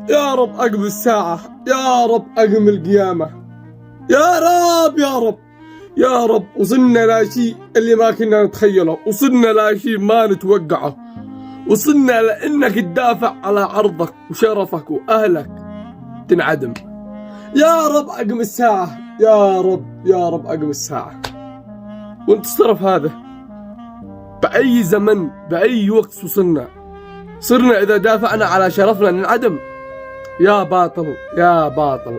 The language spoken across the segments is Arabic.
يا رب أقم الساعة، يا رب أقم القيامة، يا رب يا رب يا رب. وصلنا لشيء اللي ما كنا نتخيله، وصلنا لشيء ما نتوقعه، وصلنا لأنك تدافع على عرضك وشرفك وأهلك تنعدم. يا رب أقم الساعة، يا رب يا رب أقم الساعة. وانت الصرف هذا بأي زمن بأي وقت وصلنا، صرنا إذا دافعنا على شرفنا ننعدم. يا باطل يا باطل،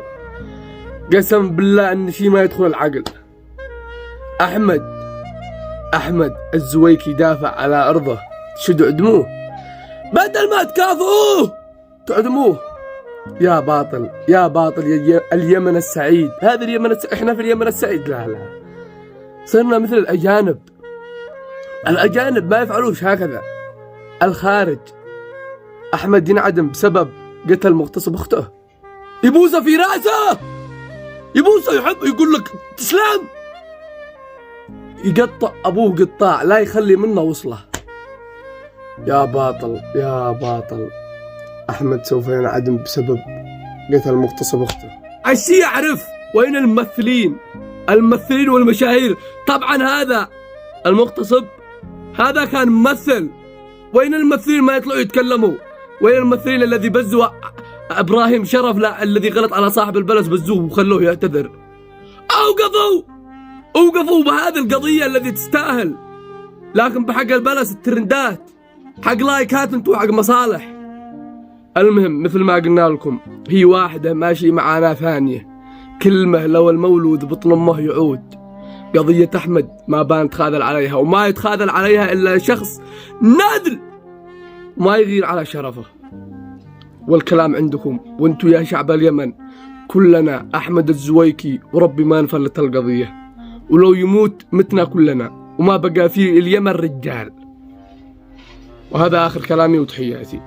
قسم بالله أن شي ما يدخل العقل. أحمد الزويكي دافع على أرضه، شدوا عدموه بدل ما تكافئوه تعدموه. يا باطل يا باطل يا اليمن السعيد، هذا اليمن احنا في اليمن السعيد. لا صرنا مثل الأجانب ما يفعلوش هكذا. الخارج أحمد ينعدم بسبب قتل مغتصب أخته، يبوسه في رأسه، يبوسه، يحب يقول لك تسلم، يقطع أبوه قطاع لا يخلي منه وصله. يا باطل يا باطل، أحمد سوف ينعدم بسبب قتل مغتصب أخته. عشي يعرف وين الممثلين والمشاهير. طبعا هذا المغتصب هذا كان ممثل، وين الممثلين ما يطلعوا يتكلموا؟ وين الممثلين الذي بزوا إبراهيم شرف الذي غلط على صاحب البلس بزوه وخلوه يعتذر؟ أوقفوا بهذه القضية التي تستاهل، لكن بحق البلس الترندات، حق لايكات انتوا، حق مصالح. المهم مثل ما قلنا لكم، هي واحدة ماشي معانا ثانية، كلمة لو المولود بطن أمه يعود. قضية أحمد ما بان يتخاذل عليها، وما يتخاذل عليها إلا شخص نادل ما يغير على شرفه. والكلام عندكم، وانتوا يا شعب اليمن كلنا أحمد الزويكي، وربي ما نفلت القضية، ولو يموت متنا كلنا، وما بقى في اليمن رجال. وهذا آخر كلامي وتحياتي.